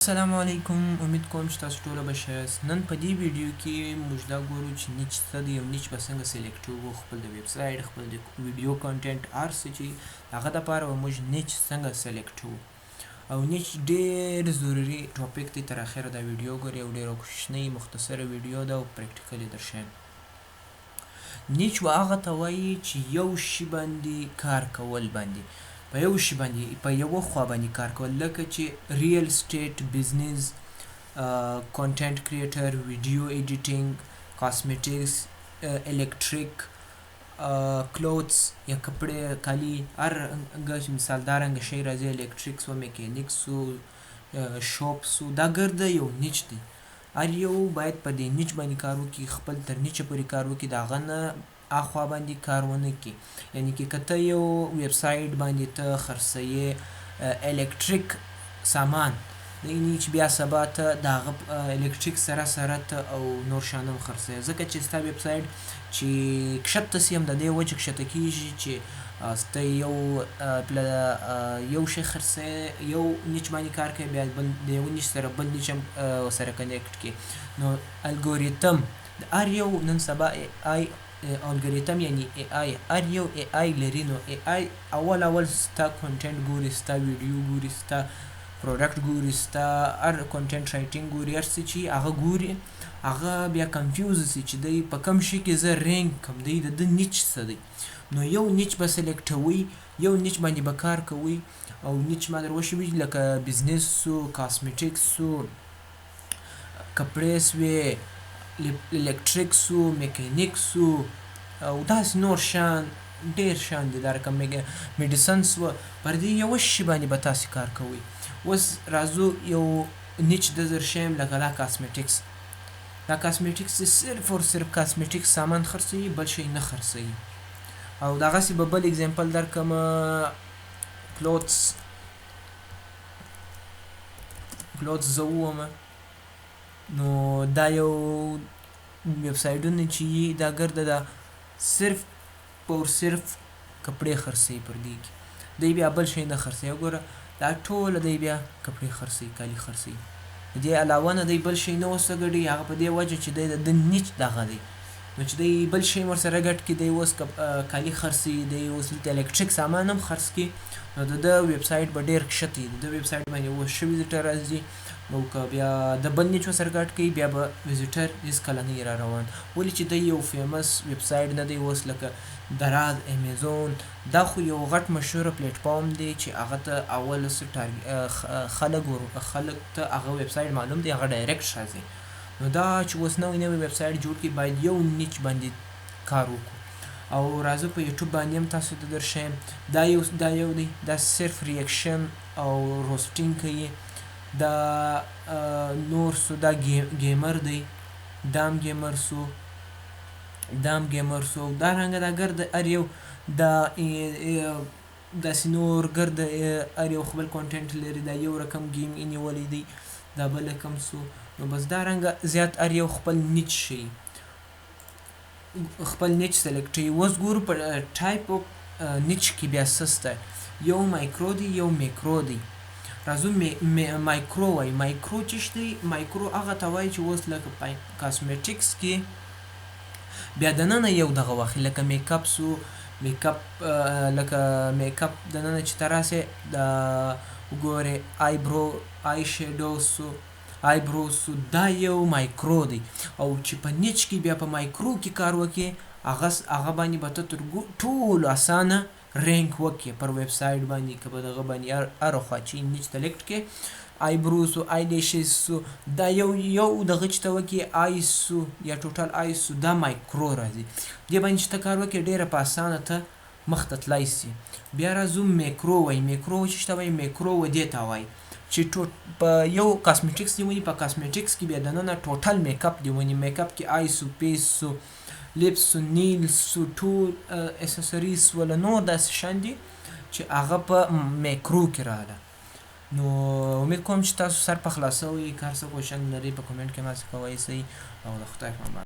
السلام علیکم. امید کوم چې تاسو ټول به ښه یاست. نن په دې ویډیو کې موږ دا ګورو چې نیچ څه دی او نیچ به څنګه سلیکټوو، خپل د ویب سایټ، خپل د ویډیو کانټینټ، هر څه چې هغه دپاره به موږ نیچ څنګه سلیکټوو. او نیچ ډېر ضروري ټاپک دی. تر اخره دا ویډیو ګورئ او ډېره کوچنۍ مختصره ویډیو ده او پریکټیکل یې درښیم. نیچ هغه ته وایي چې یو شي باندې کار کول باندې په یو شي باندې په یوه خوا باندې کار کول، لکه چې ریل اسټیټ، بزنس، کانټینټ کریټر، ویډیو ایډیټینګ، کاسمیټکس، الکتریک، کلوتھس یا کپڑے، کالی، هر مثال دارنګه شی راځي. الکتریکس و، میکینکس و، شاپس و، دا ګرده یو نیچ دی. هر یو باید په دې نیچ باندې کار وکړي، خپل تر نیچه پورې کار وکړي، د هغه نه اخوا باندې کار ونه کړي. یعنې که ته یو ویب سایټ باندې ته خرڅوې الکتریک سامان، یعنې چې بیا سبا ته د هغه الکتریک سره ته او نور شیان هم خرڅوې، ځکه چې ستا ویب سایټ چې کښته سي هم د دې وجې کښته کېږي چې ته یو شی خرڅوې، یو نیچ باندې کار کوي، بیا د یو نیچ سره بل نیچ هم سره کنیکټ کړي. نو الګوریتم د هر یو نن سبا الګوریتم یعنی ای آی، هر یو ای آی لري. نو ای آی اول ستا کانټینټ ګوري، ستا ویډیو ګوري، ستا پروډکټ ګوري، ستا هر کانټینټ رایټینګ ګوري، هر څه چې هغه ګوري، هغه بیا کنفیوز سي چې دی په کوم شي کې زه رینک کوم، دی د ده نیچ څه دی. نو یو نیچ به سلیکټوئ، یو نیچ باندې به کار کوئ. او نیچ ما در وښوي لکه بزنس سو، کاسمیټکس سو، کپړې سوې، الکتریک سو، میکینیک سو، او داسې نور شیان، ډېر شیان دي. دا رقم میډیسن سوه. پر دې یوه شي باندې به تاسې کار کوئ. اوس راځو یو نیچ د درښیم لکه دا کاسمیټکس. دا کاسمیټکس صرف او صرف کاسمیټکس سامان خرڅوي، بل شی نه خرڅوي. او دغسې به بل اگزامپل درکړمه، کلوتھس زه وومه. نو دا یو ویب سایټونه چې یي دا ګرده دا صرف او صرف کپړې خرڅوي، پر دې کې دی بیا بل شی نه خرڅوي. وګوره دا ټوله دی بیا کپړې خرڅوي، کالي خرڅوي. د دې علاوه نه دی بل شی نه ورسره ګډوي، هغه په دې وجه چې دی د ده نیچ دغه دی. نو چې دی بل شی ورسره ګډ کړي، دی اوس کالي خرڅوي، دی اوس دلته الکتریک سامان هم خرڅ کړي، نو د ده ویب سایټ به ډېر ښه وي. د ده ویب سایټ باندې اوس ښه ویزیټر راځي. نو که بیا د بل نیچ ورسره ګډ کړي، بیا به ویزیټر هېڅکله نه وي را روان. ولې چې دی یو فیمس ویب سایټ نه دی. اوس لکه دراز، امیزون، دا خو یو غټ مشهوره پلیټفارم دی چې هغه ته اول خلک ته هغه ویب سایټ معلوم دی، هغه ډایرکټ راځي. نو دا چې اوس نوی ویب سایټ جوړ کړي، باید یو نیچ باندې کار وکړو. او راځو په یوټیوب باندې هم تاسو ته درښیم. دا یو دی، دا صرف ریاکشن او روسټینګ کوي. دا نور سو، دا ګیمر دی، دام ګیمر سو، دارنګه دا ګرده هر یو داسې نور ګرده هر یو خپل کانټینټ لري. دا یو رقم ګیم یې نیولی دی، دا بل رقم سو. نو بس دارنګه زیات هر یو خپل نیچ شي، خپل نیچ سلیکټوي. اوس ګورو په ټایپ اف نیچ کې بیا څه شته. یو مایکرو دی، یو میکرو دی. راځو مایکرو وایي. مایکرو چې شته، مایکرو هغه ته وایي چې اوس لکه کاسمیټکس کې بیا دننه یو دغه واخلي، لکه میکاپ سو، لکه میکاپ دننه چې ته راسې، دا وګورې آی شیډو سو، آیبرو سو، دا یو مایکرو دی. او چې په نیچ کې بیا په مایکرو کې کار وکړې، هغه باندې به ته تر ټولو اسانه رینک وکړې پر ویب سایټ باندې، که په دغه باندې هره خوا چې نیچ سلیکټ کړې. آیبرو سو، آی لیشز سو، دا یو دغه چې ته وکړې آی سو یا ټوټل آی سو، دا مایکرو راځي. دې باندې چې ته کار وکړې، ډېره په اسانه ته مخ ته تللی سي. بیا راځو میکرو وایي. میکرو چې شته وایي، میکرو و دې ته وایي چې په یو کاسمیټکس دې ونی، په کاسمیټکس کې بیا دننه ټوټل میکاپ دې ونی. میکاپ کې آی سو، پیس سو، لیپس سو، نیلز سو، ټول اسسریز ولا نور داسې شیان دي چې هغه په میکرو کې راغله. نو امید کوم چې تاسو سر په خلاصه وي. که هر څه کوشن لرئ په کمنټ کې ما څخه ووایئ، او د خدای په امان.